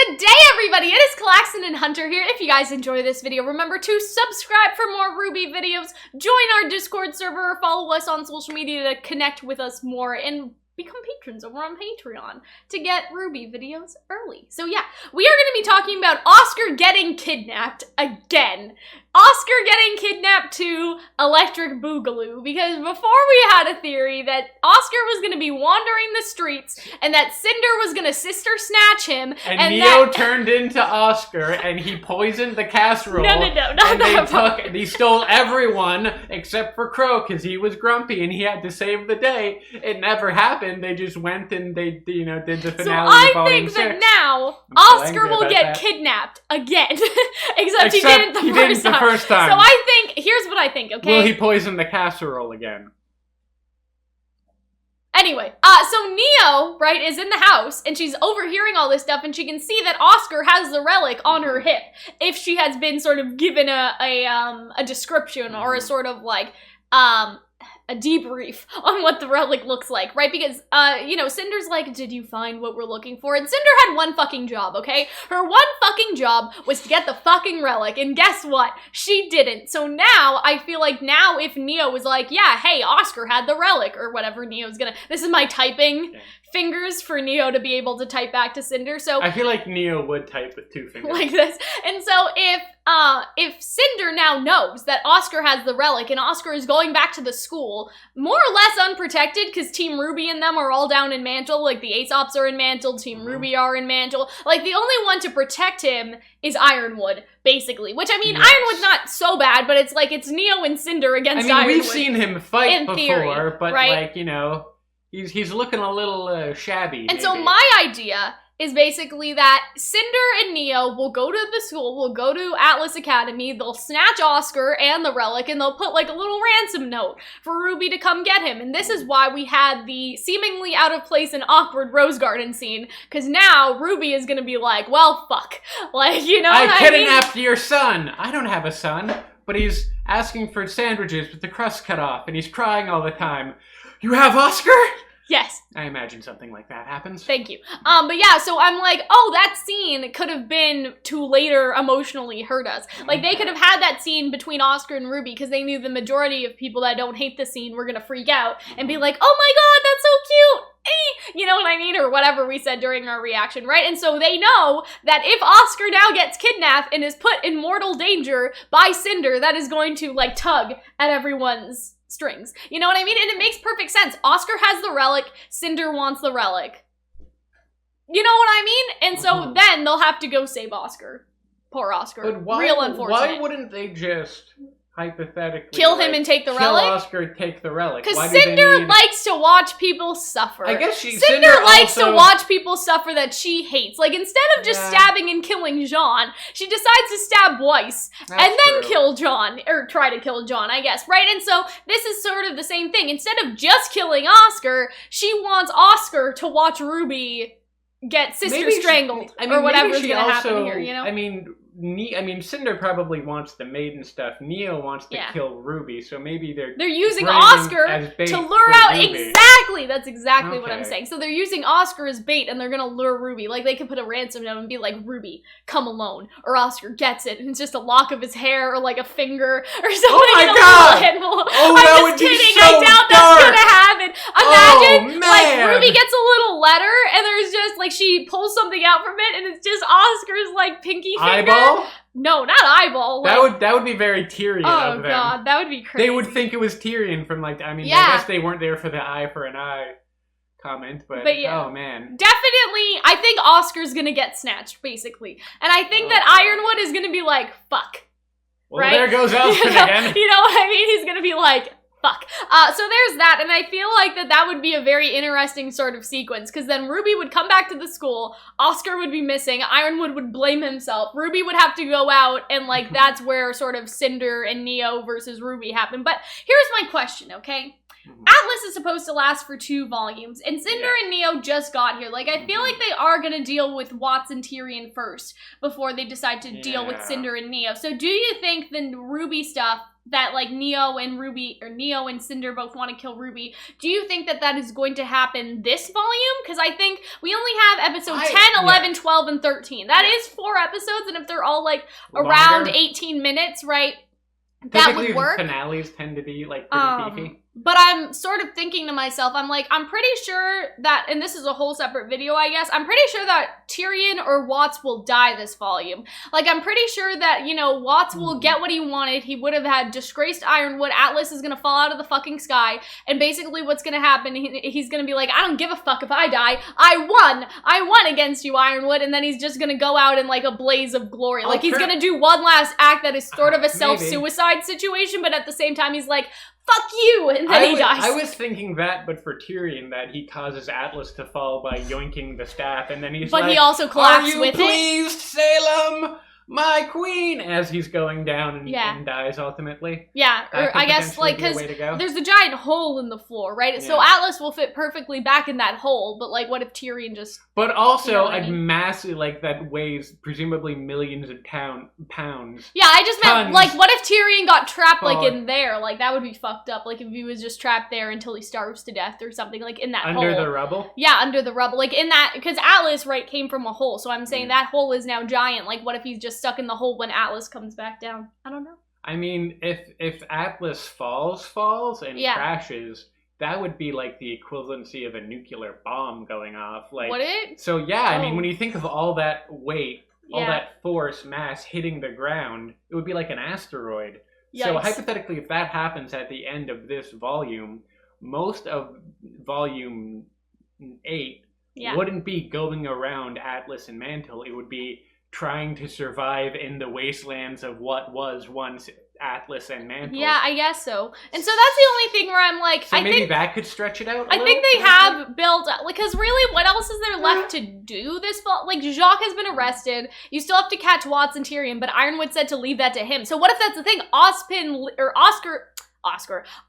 Good day, everybody! It is Calxiyn and Hunter here. If you guys enjoy this video, remember to subscribe for more RWBY videos, join our Discord server, or follow us on social media to connect with us more, and become patrons over on Patreon to get RWBY videos early. So yeah, we are going to be talking about Oscar getting kidnapped again. Oscar getting kidnapped to Electric Boogaloo, because before we had a theory that Oscar was going to be wandering the streets and that Cinder was going to sister snatch him. And Neo turned into Oscar and he poisoned the casserole. No, not that part. He stole everyone except for Crow because he was grumpy and he had to save the day. It never happened. They just went and they, did the finale. So I think that now Oscar will get kidnapped again. Except he didn't the first time. So I think, here's what I think, okay? Will he poison the casserole again? Anyway, so Neo, right, is in the house, and she's overhearing all this stuff, and she can see that Oscar has the relic on her hip, if she has been sort of given a description, or a sort of, like, a debrief on what the relic looks like, right? Because, Cinder's like, did you find what we're looking for? And Cinder had one fucking job, okay? Her one fucking job was to get the fucking relic, and guess what? She didn't. So now, I feel like now if Neo was like, yeah, hey, Oscar had the relic, or whatever Neo's gonna, this is my typing fingers for Neo to be able to type back to Cinder, so. I feel like Neo would type with two fingers. Like this. And so if Cinder now knows that Oscar has the relic and Oscar is going back to the school, more or less unprotected, because Team RWBY and them are all down in Mantle, like the Aesops are in Mantle, Team RWBY are in Mantle, like the only one to protect him is Ironwood, basically. Which, I mean, yes. Ironwood's not so bad, but it's like, it's Neo and Cinder against Ironwood. We've seen him fight before, theory, but right? like, he's looking a little shabby. And so my idea is basically that Cinder and Neo will go to the school, will go to Atlas Academy, they'll snatch Oscar and the relic, and they'll put like a little ransom note for RWBY to come get him. And this is why we had the seemingly out of place and awkward Rose Garden scene, because now RWBY is gonna be like, well, fuck. Like, you know what I mean? I kidnapped your son. I don't have a son, but he's asking for sandwiches with the crust cut off, and he's crying all the time. You have Oscar? Yes. I imagine something like that happens. Thank you. But yeah, so I'm like, oh, that scene could have been to later emotionally hurt us. Like, they could have had that scene between Oscar and RWBY because they knew the majority of people that don't hate the scene were gonna freak out and be like, oh my god, that's so cute! You know what I mean? Or whatever we said during our reaction, right? And so they know that if Oscar now gets kidnapped and is put in mortal danger by Cinder, that is going to, like, tug at everyone's strings. You know what I mean? And it makes perfect sense. Oscar has the relic, Cinder wants the relic. You know what I mean? And so then they'll have to go save Oscar. Poor Oscar. But why, real unfortunate. Why wouldn't they just hypothetically kill him and take the relic? Kill Oscar, take the relic. Because Cinder likes to watch people suffer. I guess Cinder likes to watch people suffer that she hates. Like, instead of just stabbing and killing Jean, she decides to stab Weiss and then kill John, or try to kill John, I guess, right? And so this is sort of the same thing. Instead of just killing Oscar, she wants Oscar to watch RWBY get sister strangled, or whatever's gonna happen here, you know? I mean, Cinder probably wants the maiden stuff. Neo wants to kill RWBY, so maybe they're using Oscar to lure out. RWBY. Exactly, that's exactly what I'm saying. So they're using Oscar as bait, and they're gonna lure RWBY. Like, they could put a ransom note and be like, RWBY, come alone, or Oscar gets it, and it's just a lock of his hair, or like a finger, or something. Oh my god! I'm just kidding. I doubt that's gonna happen. Imagine, like, RWBY gets a little letter, and there's just like she pulls something out from it, and it's just Oscar's like pinky finger. Eyeball? No, not eyeball. Like, that would be very Tyrion of them. Oh god, that would be crazy. They would think it was Tyrion from like, I guess they weren't there for the eye for an eye comment, but yeah. Oh man. Definitely, I think Oscar's gonna get snatched, basically. And I think that Ironwood is gonna be like, fuck. Well, right? There goes Elfin again. You know what I mean? He's gonna be like, fuck. So there's that, and I feel like that would be a very interesting sort of sequence, because then RWBY would come back to the school, Oscar would be missing, Ironwood would blame himself, RWBY would have to go out, and like that's where sort of Cinder and Neo versus RWBY happen. But here's my question, okay? Atlas is supposed to last for 2 volumes, and Cinder and Neo just got here. Like, I feel like they are gonna deal with Watts and Tyrion first, before they decide to deal with Cinder and Neo. So do you think the RWBY stuff that like Neo and Cinder both want to kill Ruby. Do you think that is going to happen this volume? Because I think we only have episode 10, 11, 12, and 13. That is 4 episodes, and if they're all like around 18 minutes, right? That would work. Finales tend to be like pretty beefy. But I'm sort of thinking to myself, I'm like, I'm pretty sure that, and this is a whole separate video, I guess, I'm pretty sure that Tyrion or Watts will die this volume. Like, I'm pretty sure that, you know, Watts will get what he wanted. He would have had disgraced Ironwood. Atlas is gonna fall out of the fucking sky. And basically what's gonna happen, he's gonna be like, I don't give a fuck if I die. I won against you, Ironwood. And then he's just gonna go out in like a blaze of glory. Like, he's gonna do one last act that is sort of a self-suicide situation, but at the same time, he's like, fuck you! And then he dies. I was thinking that, but for Tyrion, that he causes Atlas to fall by yoinking the staff, and then he's like, but he also collapses with it. Are you pleased, Salem, my queen? As he's going down and dies ultimately. Yeah, or I guess, like, because there's a giant hole in the floor, right? Yeah. So Atlas will fit perfectly back in that hole, but, like, what if Tyrion just... But also, a massive, like, that weighs presumably millions of pounds. Yeah, I just meant, like, what if Tyrion got trapped, like, in there? Like, that would be fucked up. Like, if he was just trapped there until he starves to death or something, like, in that hole. Under the rubble? Yeah, under the rubble. Like, in that... Because Atlas, right, came from a hole, so I'm saying that hole is now giant. Like, what if he's just stuck in the hole when Atlas comes back down? I don't know. I mean, if Atlas falls and crashes, that would be like the equivalency of a nuclear bomb going off. Like, would it? So yeah, I mean, when you think of all that weight, all that force, mass hitting the ground, it would be like an asteroid. Yikes. So hypothetically, if that happens at the end of this volume, most of volume 8 wouldn't be going around Atlas and Mantle. It would be trying to survive in the wastelands of what was once Atlas and Mantle. Yeah, I guess so. And so that's the only thing where I'm like, so maybe that could stretch it out a I think they have built, because really, what else is there left to do this fall? Like, Jacques has been arrested. You still have to catch Watts and Tyrion, but Ironwood said to leave that to him. So what if that's the thing? Oscar,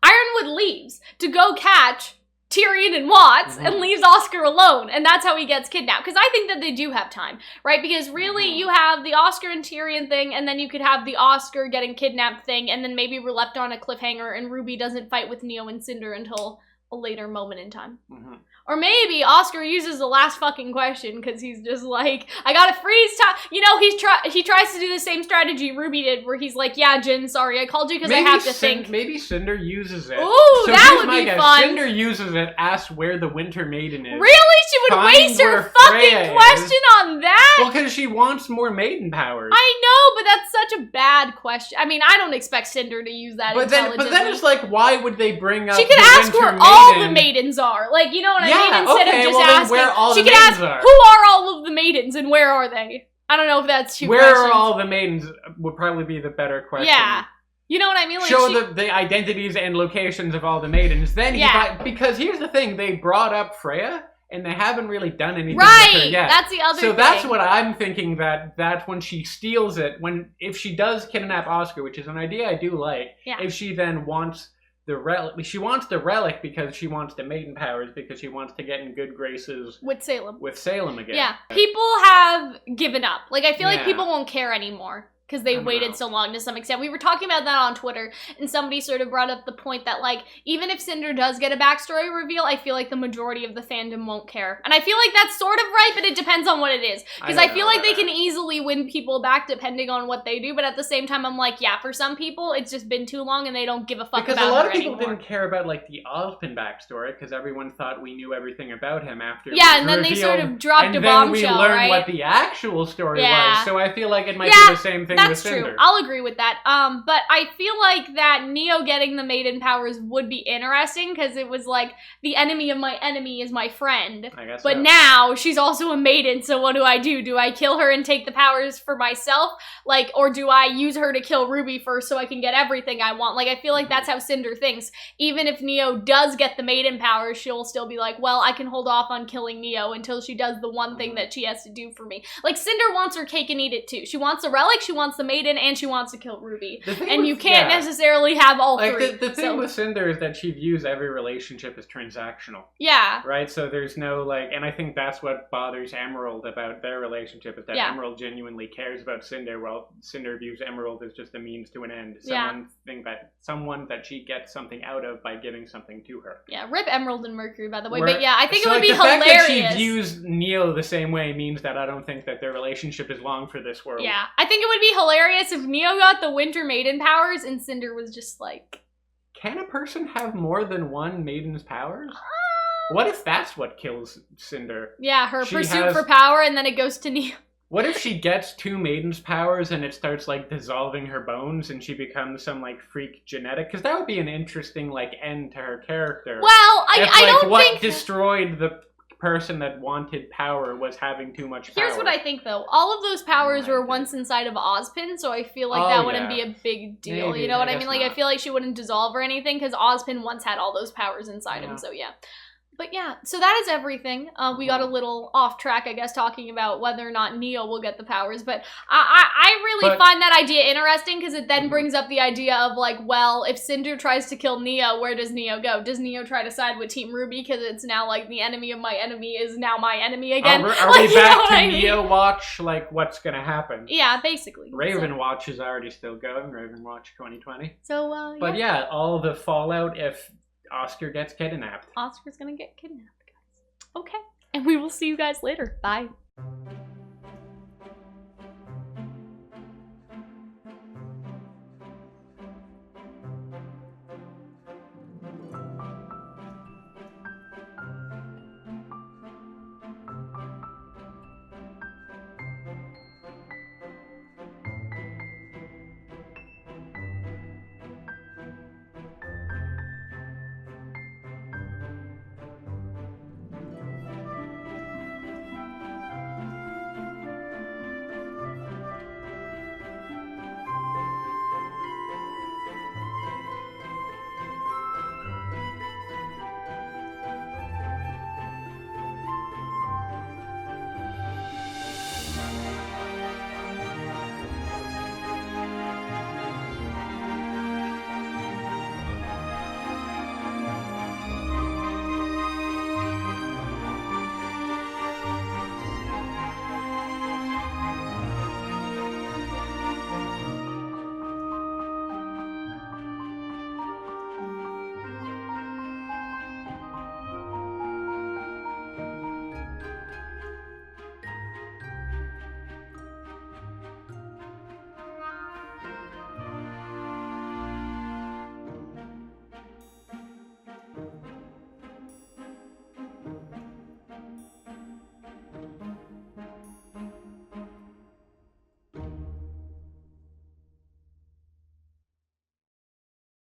Ironwood leaves to go catch Tyrion and Watts and leaves Oscar alone, and that's how he gets kidnapped. Because I think that they do have time, right? Because really, you have the Oscar and Tyrion thing, and then you could have the Oscar getting kidnapped thing, and then maybe we're left on a cliffhanger, and RWBY doesn't fight with Neo and Cinder until a later moment in time. Or maybe Oscar uses the last fucking question because he's just like, I gotta freeze time. You know, he tries to do the same strategy RWBY did, where he's like, yeah, Jin, sorry, I called you because I have to think. Maybe Cinder uses it. Ooh, so that would be fun. Cinder uses it, asks where the Winter Maiden is. Really? She would waste her fucking question on that? Well, because she wants more maiden powers. I know, but that's such a bad question. I mean, I don't expect Cinder to use that intelligently. But then it's like, why would they bring up she could ask where all the maidens are. Like, you know what I mean? Instead of just asking. Where all she the could ask, are. who are all of the maidens and where are they? I don't know if that's too Where questions. are all the maidens would probably be the better question. Yeah. You know what I mean? Like, show the identities and locations of all the maidens. Then because here's the thing, they brought up Freya, and they haven't really done anything with her yet. That's the other thing. So that's what I'm thinking, that's when she steals it, if she does kidnap Oscar, which is an idea I do like, if she then wants the relic, she wants the relic because she wants the maiden powers, because she wants to get in good graces with Salem again. Yeah. People have given up. Like, I feel like people won't care anymore. Because they waited so long to some extent. We were talking about that on Twitter, and somebody sort of brought up the point that, like, even if Cinder does get a backstory reveal, I feel like the majority of the fandom won't care. And I feel like that's sort of right, but it depends on what it is. Because I feel like they can easily win people back depending on what they do, but at the same time, I'm like, yeah, for some people, it's just been too long and they don't give a fuck about her anymore. Because a lot of people didn't care about, like, the Ozpin backstory, because everyone thought we knew everything about him after and then they sort of dropped a bombshell, and then we learned what the actual story was. So I feel like it might be the same thing. That's true. I'll agree with that. But I feel like that Neo getting the maiden powers would be interesting because it was like the enemy of my enemy is my friend. I guess but now she's also a maiden, so what do? Do I kill her and take the powers for myself? Like, or do I use her to kill RWBY first so I can get everything I want? Like, I feel like that's how Cinder thinks. Even if Neo does get the maiden powers, she'll still be like, well, I can hold off on killing Neo until she does the one thing that she has to do for me. Like, Cinder wants her cake and eat it too. She wants the relic, she wants wants the maiden and she wants to kill Ruby. And with, you can't necessarily have all three. The thing with Cinder is that she views every relationship as transactional. Yeah. Right? So there's no, like, and I think that's what bothers Emerald about their relationship, is that Emerald genuinely cares about Cinder, while Cinder views Emerald as just a means to an end. Someone that she gets something out of by giving something to her. Yeah, rip Emerald and Mercury, by the way. But yeah, I think it would be hilarious. The fact that she views Neo the same way means that I don't think that their relationship is long for this world. Yeah, I think it would be hilarious if Neo got the Winter Maiden powers and Cinder was just like... Can a person have more than one maiden's powers? What if that's what kills Cinder? Yeah, her pursuit for power, and then it goes to Neo. What if she gets two maiden's powers and it starts, like, dissolving her bones and she becomes some, like, freak genetic? Because that would be an interesting, like, end to her character. Well, I don't think... What destroyed the person that wanted power was having too much power. Here's what I think, though. All of those powers were once inside of Ozpin, so I feel like that wouldn't be a big deal. Maybe, you know what I mean? Like, not. I feel like she wouldn't dissolve or anything, because Ozpin once had all those powers inside him, so yeah. But yeah, so that is everything. We got a little off track, I guess, talking about whether or not Neo will get the powers. But I really find that idea interesting, because it then brings up the idea of, like, well, if Cinder tries to kill Neo, where does Neo go? Does Neo try to side with Team RWBY, because it's now, like, the enemy of my enemy is now my enemy again? Are we back to Neo Watch? Like, what's gonna happen? Yeah, basically. Raven Watch is already still going. Raven Watch 2020. So, But yeah, all the fallout if Oscar gets kidnapped. Oscar's gonna get kidnapped, guys. Okay. And we will see you guys later. Bye.